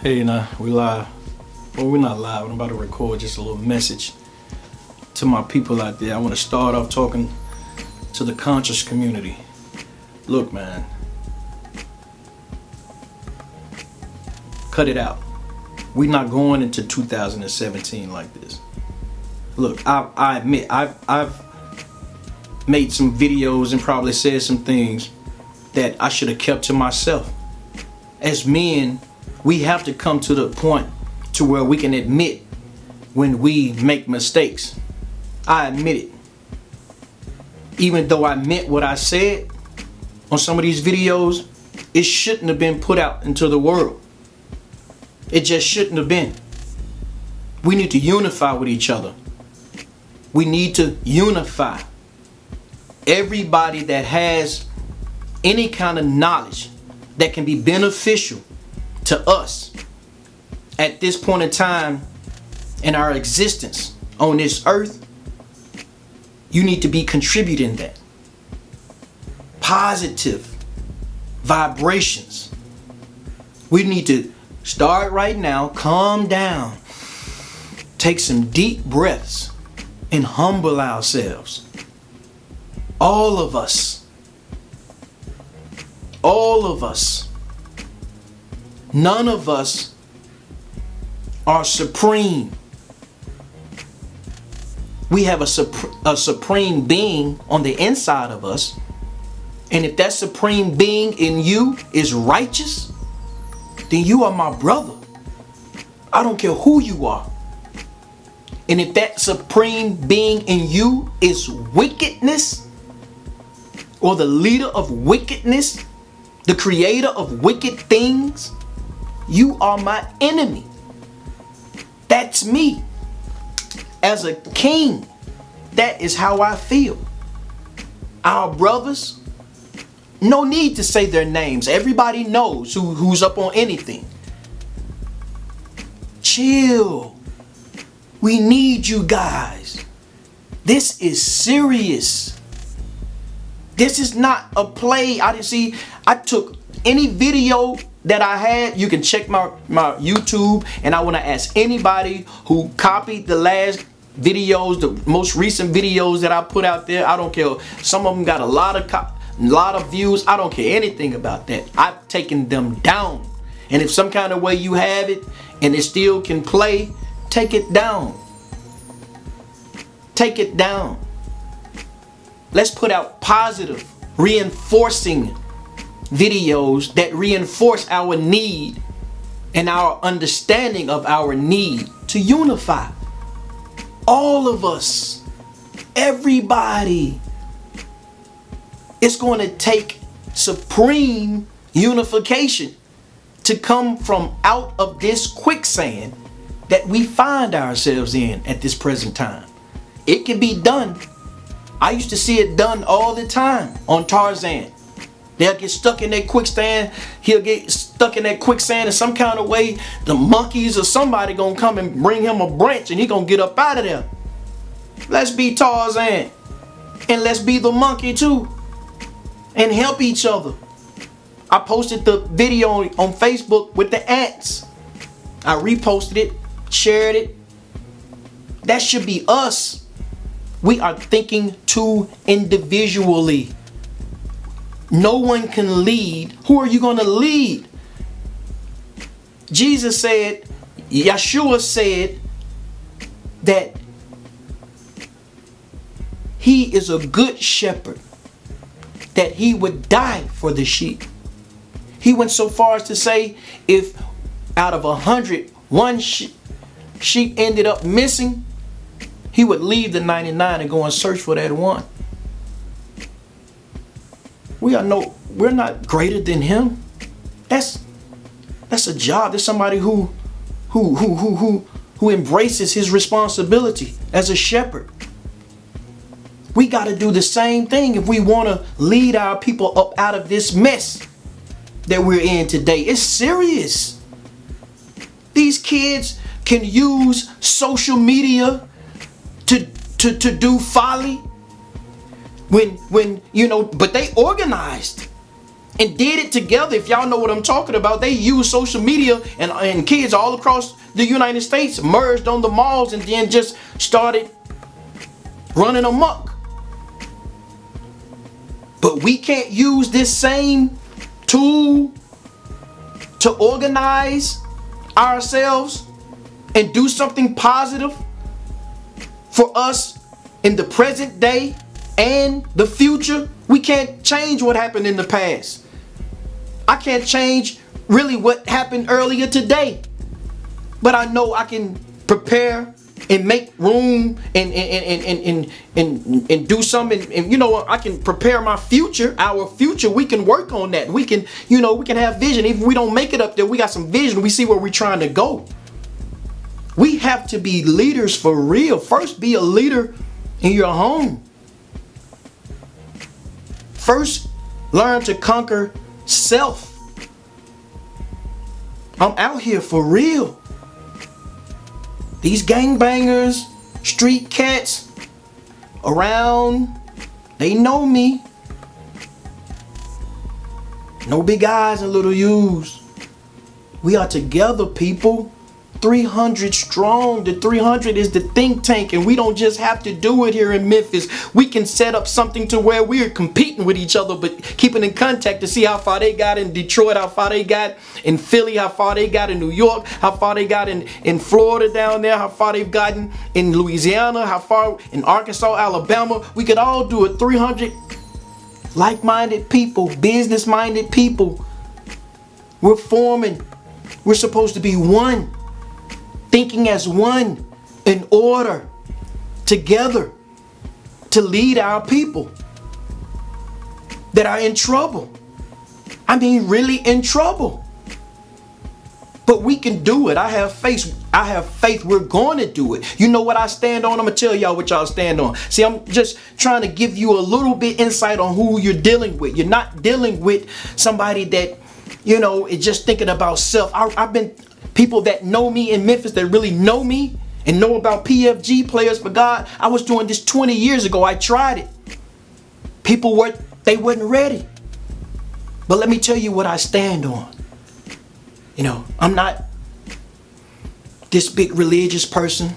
Hey, nah, we live. Well, we're not live. I'm about to record just a little message to my people out there. I want to start off talking to the conscious community. Look, man. Cut it out. We're not going into 2017 like this. Look, I admit, I've made some videos and probably said some things that I should have kept to myself. As men, we have to come to the point to where we can admit when we make mistakes. I admit it. Even though I meant what I said on some of these videos, it shouldn't have been put out into the world. It just shouldn't have been. We need to unify with each other. We need to unify. Everybody that has any kind of knowledge that can be beneficial to us at this point in time in our existence on this earth, you need to be contributing that. Positive vibrations. We need to start right now, calm down, take some deep breaths and humble ourselves. All of us. All of us. None of us are supreme. We have a supreme being on the inside of us. And if that supreme being in you is righteous, then you are my brother. I don't care who you are. And if that supreme being in you is wickedness, or the leader of wickedness, the creator of wicked things, you are my enemy. That's me. As a king, that is how I feel. Our brothers, no need to say their names. Everybody knows who's up on anything. Chill. We need you guys. This is serious. This is not a play. I took any video that I had. You can check my YouTube, and I want to ask anybody who copied the last videos, the most recent videos that I put out there. I don't care. Some of them got a lot of views. I don't care anything about that. I've taken them down. And if some kind of way you have it and it still can play, take it down. Take it down. Let's put out positive, reinforcing videos that reinforce our need and our understanding of our need to unify. All of us, everybody. It's going to take supreme unification to come from out of this quicksand that we find ourselves in at this present time. It can be done. I used to see it done all the time on Tarzan. They'll get stuck in that quicksand. He'll get stuck in that quicksand in some kind of way. The monkeys or somebody gonna come and bring him a branch and he gonna get up out of there. Let's be Tarzan. And let's be the monkey too. And help each other. I posted the video on Facebook with the ants. I reposted it, shared it. That should be us. We are thinking too individually. No one can lead. Who are you going to lead? Jesus said, Yeshua said that he is a good shepherd, that he would die for the sheep. He went so far as to say, if out of 100, one sheep ended up missing, he would leave the 99 and go and search for that one. We're not greater than him. That's a job. There's somebody who embraces his responsibility as a shepherd. We got to do the same thing if we want to lead our people up out of this mess that we're in today. It's serious. These kids can use social media to do folly when you know, but they organized and did it together. If y'all know what I'm talking about, they use social media, and kids all across the United States merged on the malls and then just started running amok. But we can't use this same tool to organize ourselves and do something positive for us in the present day and the future. We can't change what happened in the past. I can't change really what happened earlier today, but I know I can prepare and make room and do something, and you know, I can prepare my future, our future. We can work on that. We can, you know, we can have vision. If we don't make it up there, we got some vision. We see where we're trying to go. We have to be leaders for real. First, be a leader in your home. First, learn to conquer self. I'm out here for real. These gangbangers, street cats around, they know me. No big eyes and little U's. We are together, people. 300 strong. The 300 is the think tank, and we don't just have to do it here in Memphis. We can set up something to where we're competing with each other, but keeping in contact to see how far they got in Detroit, how far they got in Philly, how far they got in New York, how far they got in Florida down there, how far they've gotten in Louisiana, how far in Arkansas, Alabama. We could all do it. 300 like-minded people, business-minded people. We're forming. We're supposed to be one. Thinking as one, in order, together, to lead our people that are in trouble. I mean, really in trouble. But we can do it. I have faith. I have faith we're going to do it. You know what I stand on? I'm going to tell y'all what y'all stand on. See, I'm just trying to give you a little bit insight on who you're dealing with. You're not dealing with somebody that, you know, is just thinking about self. I've been... People that know me in Memphis, that really know me and know about PFG, Players for God. I was doing this 20 years ago. I tried it. People wasn't ready. But let me tell you what I stand on. You know, I'm not this big religious person,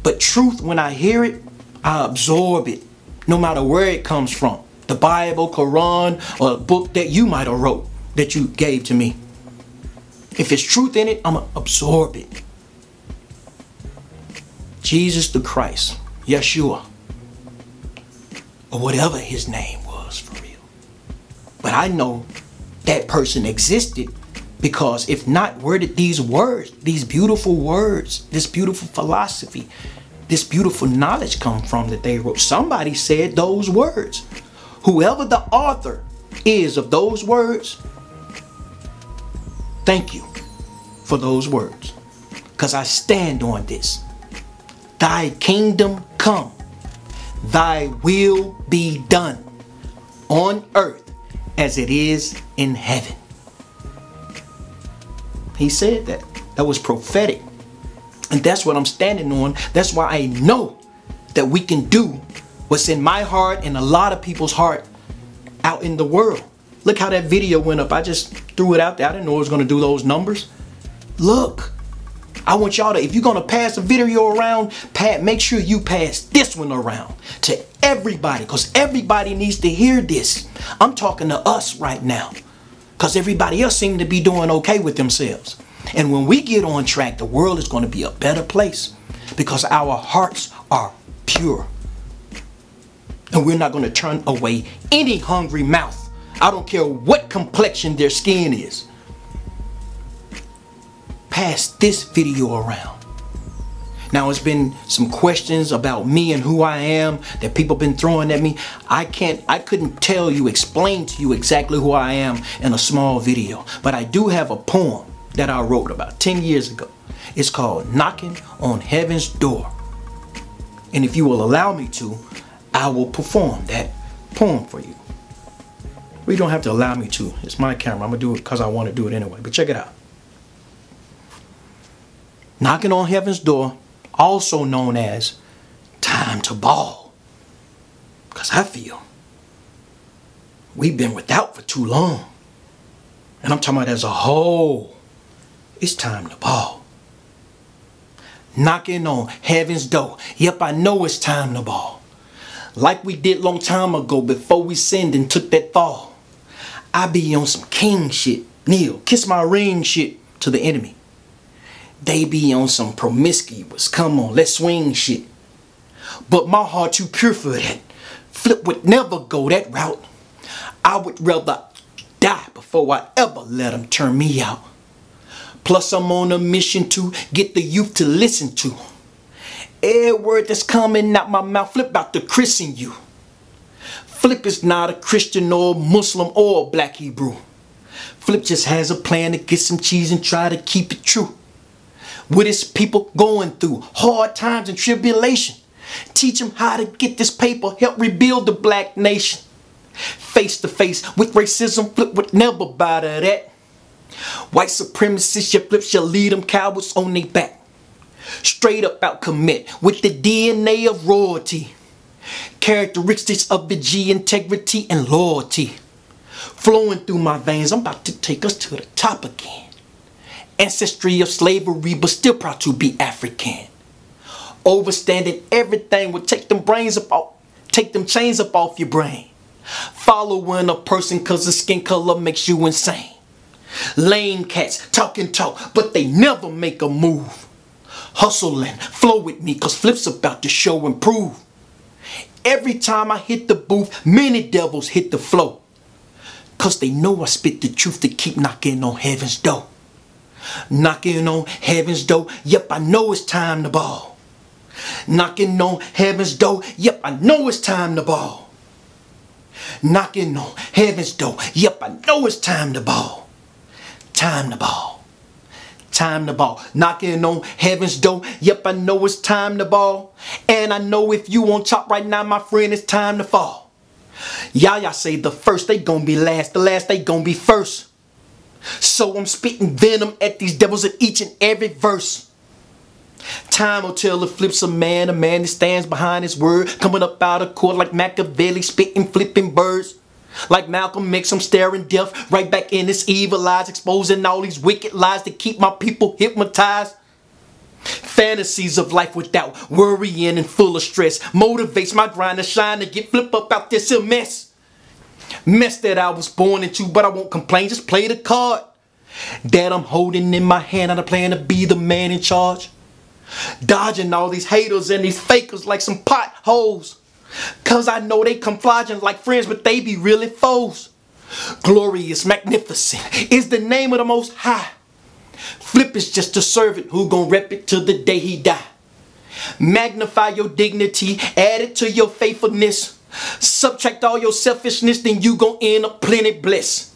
but truth, when I hear it, I absorb it, no matter where it comes from. The Bible, Quran, or a book that you might have wrote that you gave to me. If it's truth in it, I'm going to absorb it. Jesus the Christ, Yeshua, or whatever his name was for real. But I know that person existed, because if not, where did these words, these beautiful words, this beautiful philosophy, this beautiful knowledge come from that they wrote? Somebody said those words. Whoever the author is of those words, thank you for those words, because I stand on this. Thy kingdom come, thy will be done on earth as it is in heaven. He said that. That was prophetic. And that's what I'm standing on. That's why I know that we can do what's in my heart and a lot of people's heart out in the world. Look how that video went up. I just threw it out there. I didn't know it was going to do those numbers. Look, I want y'all to, if you're going to pass a video around, make sure you pass this one around to everybody, because everybody needs to hear this. I'm talking to us right now, because everybody else seems to be doing okay with themselves. And when we get on track, the world is going to be a better place, because our hearts are pure. And we're not going to turn away any hungry mouth. I don't care what complexion their skin is. Pass this video around. Now, it's been some questions about me and who I am that people been throwing at me. I couldn't explain to you exactly who I am in a small video. But I do have a poem that I wrote about 10 years ago. It's called Knocking on Heaven's Door. And if you will allow me to, I will perform that poem for you. Well, you don't have to allow me to. It's my camera. I'm going to do it because I want to do it anyway. But check it out. Knocking on Heaven's Door, also known as Time to Ball. Because I feel We've been without for too long. And I'm talking about as a whole. It's time to ball. Knocking on heaven's door. Yep, I know it's time to ball. Like we did long time ago before we sinned and took that fall. I be on some king shit. Kneel, kiss my ring shit to the enemy. They be on some promiscuous, come on, let's swing shit. But my heart too pure for that. Flipp would never go that route. I would rather die before I ever let them turn me out. Plus I'm on a mission to get the youth to listen to every word that's coming out my mouth. Flipp about to christen you. Flipp is not a Christian or Muslim or Black Hebrew. Flipp just has a plan to get some cheese and try to keep it true. With his people going through hard times and tribulation. Teach them how to get this paper, help rebuild the black nation. Face to face with racism, Flipp would never bow to that. White supremacists, your Flipp shall lead them cowards on their back. Straight up out commit with the DNA of royalty. Characteristics of the G, integrity and loyalty. Flowing through my veins, I'm about to take us to the top again. Ancestry of slavery, but still proud to be African. Overstanding everything will take them chains up off your brain. Following a person cause the skin color makes you insane. Lame cats talking talk, but they never make a move. Hustle and flow with me cause Flipp's about to show and prove. Every time I hit the booth, many devils hit the flow. Cause they know I spit the truth to keep knocking on heaven's door. Knocking on heaven's door, yep, I know it's time to ball. Knocking on heaven's door, yep, I know it's time to ball. Knocking on heaven's door, yep, I know it's time to ball. Time to ball. Time to ball. Knocking on heaven's door, yep, I know it's time to ball. And I know if you on top right now, my friend, it's time to fall. Y'all say the first they gon' be last, the last they gon' be first. So I'm spitting venom at these devils in each and every verse. Time will tell if Flipp's a man that stands behind his word. Coming up out of court like Machiavelli, spitting, flipping birds. Like Malcolm X, I'm staring death right back in his evil eyes, exposing all these wicked lies to keep my people hypnotized. Fantasies of life without worrying and full of stress motivates my grind to shine to get Flipp up out this mess. Mess that I was born into, but I won't complain, just play the card that I'm holding in my hand, and I plan to be the man in charge. Dodging all these haters and these fakers like some potholes. Cause I know they come flogging like friends, but they be really foes. Glorious, magnificent is the name of the Most High. Flipp is just a servant who gon' rep it till the day he die. Magnify your dignity, add it to your faithfulness. Subtract all your selfishness, then you gon' end up plenty blessed.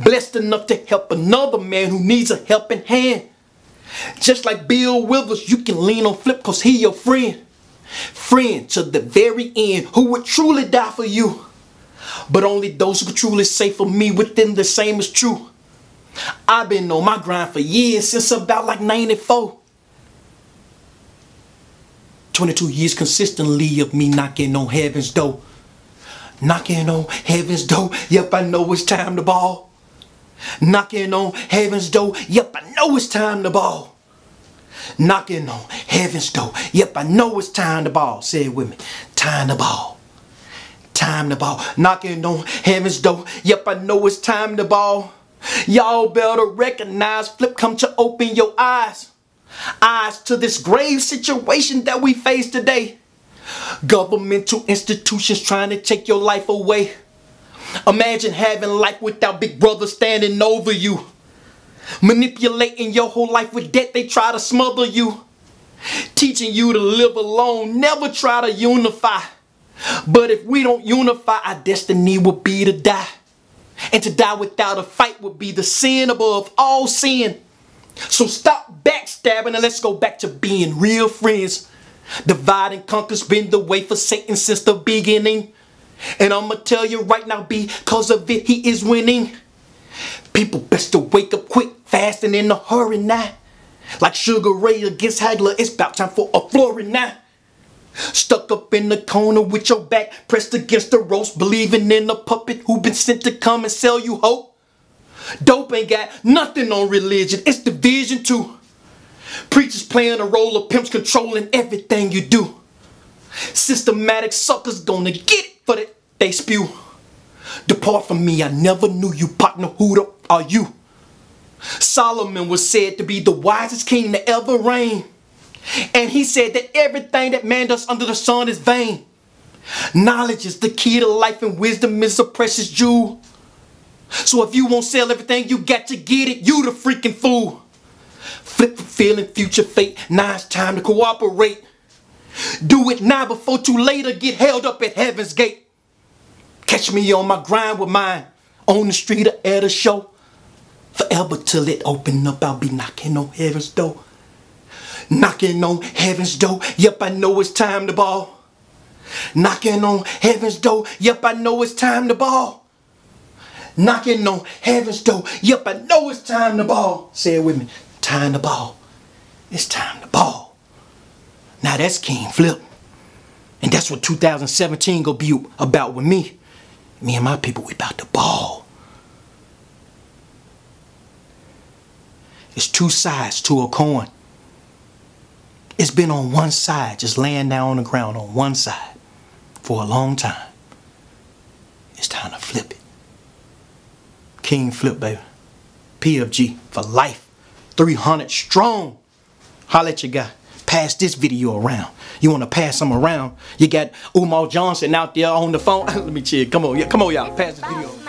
Blessed enough to help another man who needs a helping hand. Just like Bill Withers, you can lean on Flipp cause he your friend. Friend to the very end who would truly die for you. But only those who could truly say for me within the same is true. I've been on my grind for years, since about like 94. 22 years consistently of me knocking on heaven's door. Knocking on heaven's door, yep, I know it's time to ball. Knocking on heaven's door, yep, I know it's time to ball. Knocking on heaven's door, yep, I know it's time to ball. Say it with me, time to ball. Time to ball. Knocking on heaven's door, yep, I know it's time to ball. Y'all better recognize Flipp come to open your eyes. Eyes to this grave situation that we face today. Governmental institutions trying to take your life away. Imagine having life without Big Brother standing over you. Manipulating your whole life with debt, they try to smother you. Teaching you to live alone, never try to unify. But if we don't unify, our destiny will be to die. And to die without a fight would be the sin above all sin. So stop backstabbing and let's go back to being real friends. Divide and conquer's been the way for Satan since the beginning. And I'ma tell you right now, because of it, he is winning. People best to wake up quick, fast, and in a hurry now. Like Sugar Ray against Hagler, it's about time for a flurry now. Stuck up in the corner with your back pressed against the ropes, believing in a puppet who been sent to come and sell you hope. Dope ain't got nothing on religion, it's division too. Preachers playing a role of pimps controlling everything you do. Systematic suckers gonna get it for that they spew. Depart from me, I never knew you, partner. Who the are you? Solomon was said to be the wisest king to ever reign. And he said that everything that man does under the sun is vain. Knowledge is the key to life and wisdom is a precious jewel. So if you won't sell everything you got to get it, you the freaking fool. Flip fulfilling future fate, now it's time to cooperate. Do it now before too late or get held up at heaven's gate. Catch me on my grind with mine, on the street or at a show. Forever till it open up, I'll be knocking on heaven's door. Knocking on heaven's door, yep, I know it's time to ball. Knocking on heaven's door, yep, I know it's time to ball. Knocking on heaven's door, yep, I know it's time to ball. Say it with me, time to ball. It's time to ball. Now that's King Flipp. And that's what 2017 gonna be about with me. Me and my people, we about to ball. It's two sides to a coin. It's been on one side, just laying down on the ground on one side for a long time. It's time to flip it. King Flipp, baby. PFG for life. 300 strong. Holla at your guy. Pass this video around. You want to pass them around? You got Umar Johnson out there on the phone. Let me chill. Come on, y'all. Pass this video.